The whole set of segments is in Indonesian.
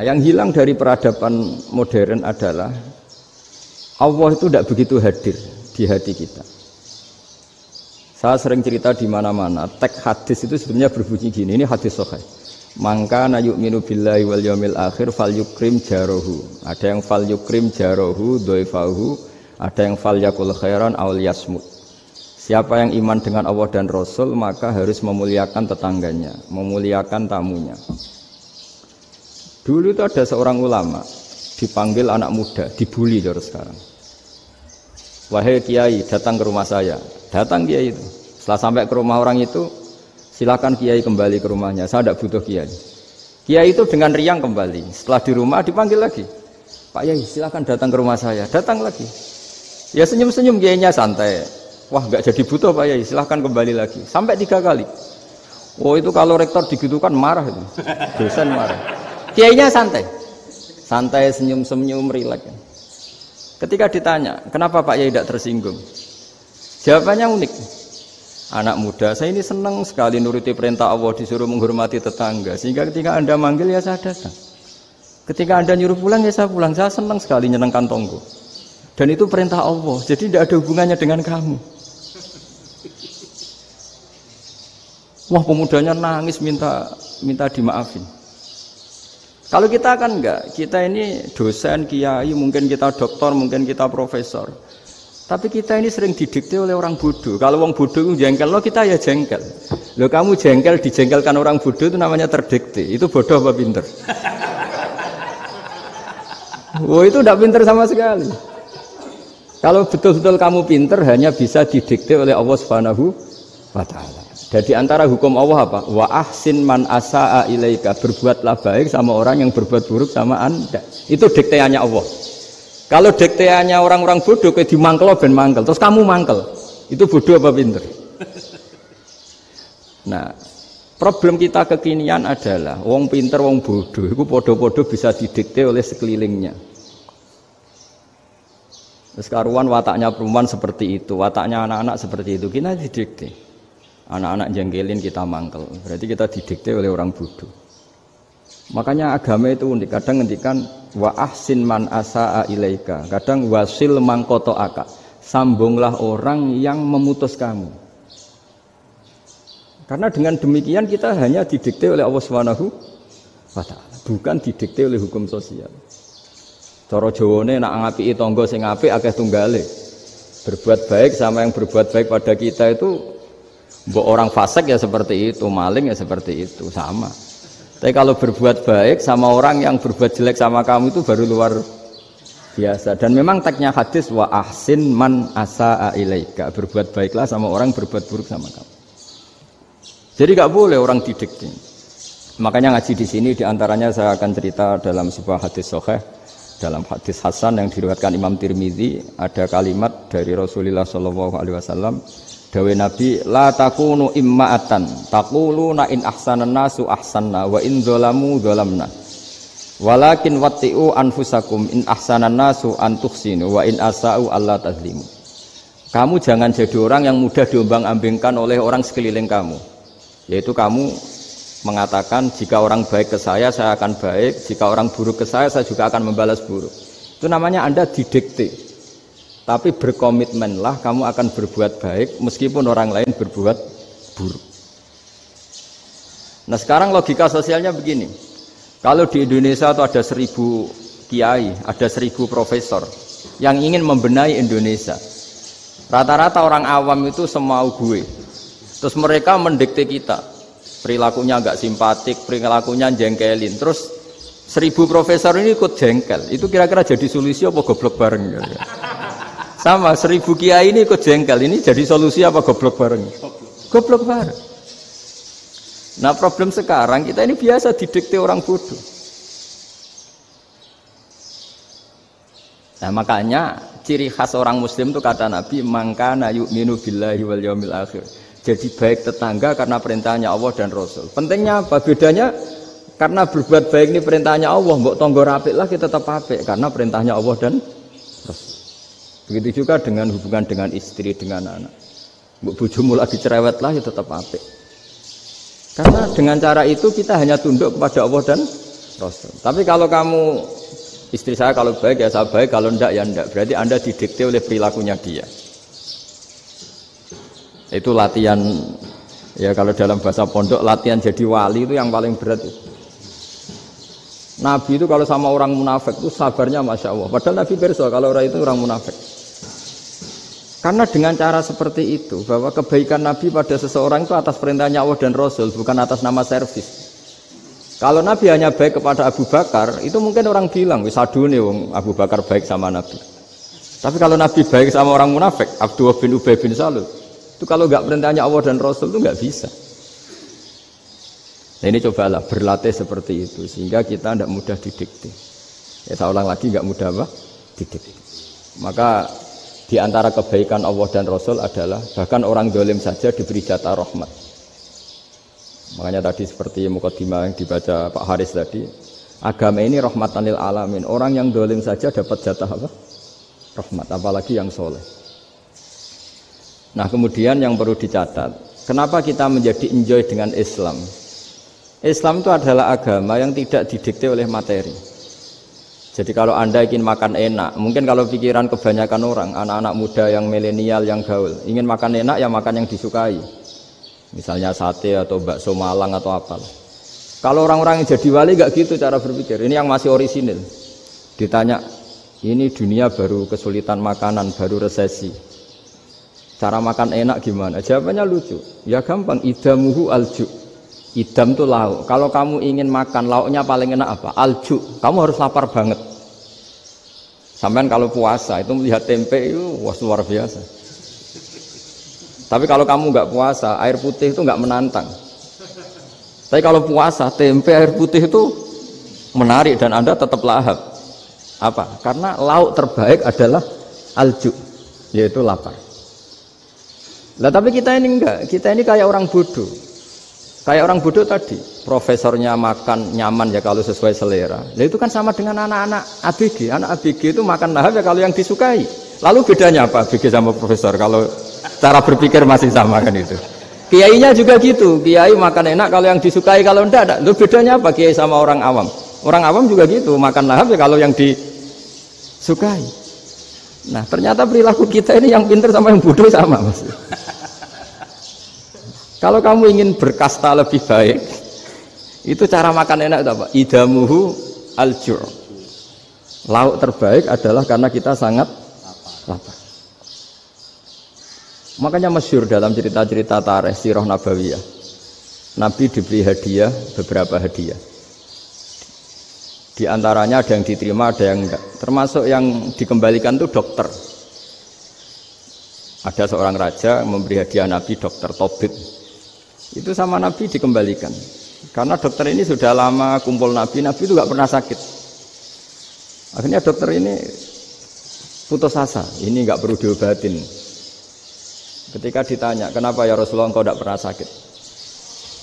Nah, yang hilang dari peradaban modern adalah Allah itu tidak begitu hadir di hati kita. Saya sering cerita di mana-mana, teks hadis itu sebenarnya berbunyi gini, ini hadis sahih. Mangka na yu'minu billahi wal yaumil akhir fal yukrim jarohu. Ada yang fal yukrim jarohu doifahu, ada yang fal yakul khairan aw yasmut. Siapa yang iman dengan Allah dan Rasul maka harus memuliakan tetangganya, memuliakan tamunya. Dulu itu ada seorang ulama dipanggil anak muda, dibully terus sekarang. Wahai kiai, datang ke rumah saya. Datang kiai itu. Setelah sampai ke rumah orang itu, silakan kiai kembali ke rumahnya. Saya tidak butuh kiai. Kiai itu dengan riang kembali. Setelah di rumah dipanggil lagi. Pak Yai, silakan datang ke rumah saya. Datang lagi. Ya senyum-senyum kiainya santai. Wah, nggak jadi butuh Pak Yai. Silakan kembali lagi. Sampai 3 kali. Oh itu kalau rektor digitukan marah itu. Dosen marah. Kiainya santai. Santai, senyum-senyum, rileks. Ketika ditanya, kenapa Pak Yai tidak tersinggung? Jawabannya unik. Anak muda, saya ini senang sekali nuruti perintah Allah, disuruh menghormati tetangga. Sehingga ketika Anda manggil, ya saya datang. Ketika Anda nyuruh pulang, ya saya pulang. Saya senang sekali nyenangkan tonggo. Dan itu perintah Allah, jadi tidak ada hubungannya dengan kamu. Wah, pemudanya nangis minta dimaafin. Kalau kita kan enggak, kita ini dosen, kiai, mungkin kita doktor, mungkin kita profesor. Tapi kita ini sering didikte oleh orang bodoh. Kalau orang bodoh itu jengkel, lo kita ya jengkel. Lo kamu jengkel, dijengkelkan orang bodoh itu namanya terdikte. Itu bodoh apa pinter? Oh itu tidak pinter sama sekali. Kalau betul-betul kamu pinter, hanya bisa didikte oleh Allah Subhanahu wa Ta'ala. Jadi antara hukum Allah apa? Wa ahsin man asa'a ilaika, berbuatlah baik sama orang yang berbuat buruk sama Anda. Itu dikteannya Allah. Kalau dikteannya orang-orang bodoh kayak dimangkel ben mangkel, terus kamu mangkel. Itu bodoh apa pinter? Nah, problem kita kekinian adalah wong pinter wong bodoh itu podo-podo bisa didikte oleh sekelilingnya. Terus karuan wataknya perempuan seperti itu, wataknya anak-anak seperti itu, kita didikte. Anak-anak jengkelin kita mangkel, berarti kita didikte oleh orang bodoh. Makanya agama itu unik, kadang ngendikan wa ahsin man asa'a ilaika, kadang wasil man qata'aka, sambunglah orang yang memutus kamu. Karena dengan demikian kita hanya didikte oleh Allah Subhanahu wa Ta'ala, bukan didikte oleh hukum sosial. Cara Jawane nak ngapiki tangga sing apik akeh tunggale. Berbuat baik sama yang berbuat baik pada kita itu, mbok orang fasik ya seperti itu, maling ya seperti itu, sama. Tapi kalau berbuat baik sama orang yang berbuat jelek sama kamu itu baru luar biasa. Dan memang teksnya hadis wa ahsin man asa'a ilaika, berbuat baiklah sama orang berbuat buruk sama kamu. Jadi nggak boleh orang didikte. Makanya ngaji di sini diantaranya saya akan cerita dalam sebuah hadis sahih, dalam hadis hasan yang diriwayatkan Imam Tirmizi, ada kalimat dari Rasulullah SAW. Dawe Nabi, la takunu imma'atan taquluna in ahsanan nasu ahsanna wa in zalamu zalamna walakin watti'u anfusakum in ahsanan nasu an tuhsinu wa in asa'u alla tazlimu. Kamu jangan jadi orang yang mudah diombang-ambingkan oleh orang sekeliling kamu, yaitu kamu mengatakan jika orang baik ke saya akan baik, jika orang buruk ke saya juga akan membalas buruk. Itu namanya Anda didikte. Tapi berkomitmenlah kamu akan berbuat baik meskipun orang lain berbuat buruk. Nah sekarang logika sosialnya begini. Kalau di Indonesia itu ada 1000 kiai, ada 1000 profesor yang ingin membenahi Indonesia. Rata-rata orang awam itu semau gue. Terus mereka mendikte kita. Perilakunya enggak simpatik, perilakunya jengkelin. Terus 1000 profesor ini ikut jengkel. Itu kira-kira jadi solusi apa goblok bareng ya? Sama 1000 kiai ini ikut jengkel, ini jadi solusi apa goblok bareng? Goblok bareng. Nah problem sekarang kita ini biasa didikte orang bodoh. Nah makanya ciri khas orang muslim itu kata Nabi mangkana yu'minu billahi wal yaumil akhir. Jadi baik tetangga karena perintahnya Allah dan Rasul. Pentingnya apa? Bedanya karena berbuat baik ini perintahnya Allah, mbok tangga apik lah kita tetap apik karena perintahnya Allah dan Rasul. Begitu juga dengan hubungan dengan istri, dengan anak. Bojomu lagi cerewet lah ya tetap apik. Karena dengan cara itu kita hanya tunduk kepada Allah dan Rasul. Tapi kalau kamu istri saya kalau baik ya saya baik, kalau ndak ya ndak. Berarti Anda didikte oleh perilakunya dia. Itu latihan ya kalau dalam bahasa pondok latihan jadi wali itu yang paling berat itu. Nabi itu kalau sama orang munafik itu sabarnya Masya Allah. Padahal Nabi berso kalau orang itu orang munafik. Karena dengan cara seperti itu bahwa kebaikan Nabi pada seseorang itu atas perintahnya Allah dan Rasul, bukan atas nama servis. Kalau Nabi hanya baik kepada Abu Bakar, itu mungkin orang bilang, wis adune wong Abu Bakar baik sama Nabi. Tapi kalau Nabi baik sama orang munafik, Abdullah bin Ubay bin Salul, itu kalau nggak perintahnya Allah dan Rasul itu nggak bisa. Nah ini cobalah berlatih seperti itu sehingga kita tidak mudah didikte. Ya saya ulang lagi nggak mudah apa? Didikte. Maka di antara kebaikan Allah dan Rasul adalah bahkan orang dolim saja diberi jatah rahmat. Makanya tadi seperti mukadimah yang dibaca Pak Haris tadi, agama ini rahmatan lil alamin. Orang yang dolim saja dapat jatah apa? Rahmat, apalagi yang soleh. Nah kemudian yang perlu dicatat, kenapa kita menjadi enjoy dengan Islam? Islam itu adalah agama yang tidak didikte oleh materi. Jadi kalau Anda ingin makan enak, mungkin kalau pikiran kebanyakan orang, anak-anak muda yang milenial, yang gaul, ingin makan enak ya makan yang disukai. Misalnya sate atau bakso Malang atau apa. Kalau orang-orang yang jadi wali gak gitu cara berpikir. Ini yang masih orisinil. Ditanya, ini dunia baru kesulitan makanan, baru resesi. Cara makan enak gimana? Jawabannya lucu. Ya gampang, idamuhu alju. Idam itu lauk. Kalau kamu ingin makan lauknya paling enak apa? Alju. Kamu harus lapar banget. Sampai kalau puasa itu melihat tempe itu wah luar biasa. Tapi kalau kamu nggak puasa, air putih itu nggak menantang. Tapi kalau puasa, tempe air putih itu menarik dan Anda tetap lahap. Apa? Karena lauk terbaik adalah alju, yaitu lapar. Lah tapi kita ini enggak, kita ini kayak orang bodoh. Kayak orang bodoh tadi, profesornya makan nyaman ya kalau sesuai selera. Lah itu kan sama dengan anak-anak ABG. Anak ABG itu makan lahap ya kalau yang disukai. Lalu bedanya apa ABG sama profesor? Kalau cara berpikir masih sama kan itu. Kiainya juga gitu. Kiai makan enak kalau yang disukai, kalau enggak ada. Lalu bedanya apa kiai sama orang awam? Orang awam juga gitu, makan lahap ya kalau yang disukai. Nah, ternyata perilaku kita ini yang pintar sama yang bodoh sama, Mas. Kalau kamu ingin berkasta lebih baik, itu cara makan enak itu apa? Idamuhu al-jur. Lauk terbaik adalah karena kita sangat lapar. Makanya masyhur dalam cerita-cerita tarikh sirah nabawiyah. Nabi diberi hadiah, beberapa hadiah. Di antaranya ada yang diterima, ada yang enggak. Termasuk yang dikembalikan itu dokter. Ada seorang raja memberi hadiah Nabi dokter Tobit. Itu sama Nabi dikembalikan. Karena dokter ini sudah lama kumpul Nabi itu enggak pernah sakit. Akhirnya dokter ini putus asa, ini enggak perlu diobatin. Ketika ditanya, kenapa ya Rasulullah engkau tidak pernah sakit?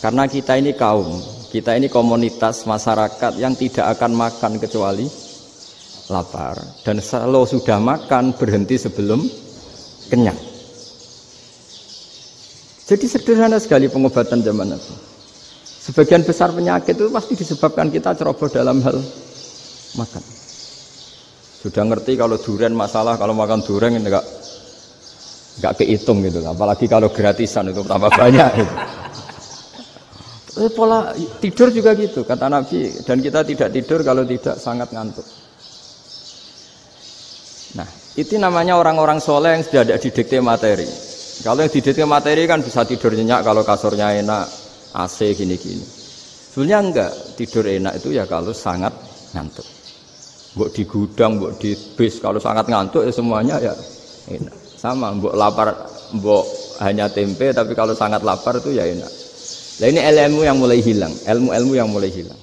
Karena kita ini kaum, kita ini komunitas masyarakat yang tidak akan makan kecuali lapar. Dan kalau sudah makan, berhenti sebelum kenyang. Jadi sederhana sekali pengobatan zaman itu. Sebagian besar penyakit itu pasti disebabkan kita ceroboh dalam hal makan. Sudah ngerti kalau durian masalah, kalau makan durian enggak kehitung gitu, apalagi kalau gratisan itu tambah banyak gitu. Pola tidur juga gitu kata Nabi, dan kita tidak tidur kalau tidak sangat ngantuk. Nah itu namanya orang-orang soleh yang sudah tidak didikte materi. Kalau yang didikte materi kan bisa tidur nyenyak kalau kasurnya enak, AC gini-gini. Sebenarnya enggak, tidur enak itu ya kalau sangat ngantuk. Mbok di gudang, mbok di bis, kalau sangat ngantuk ya semuanya ya enak. Sama, mbok lapar, mbok hanya tempe, tapi kalau sangat lapar itu ya enak. Nah ini ilmu yang mulai hilang, ilmu-ilmu yang mulai hilang.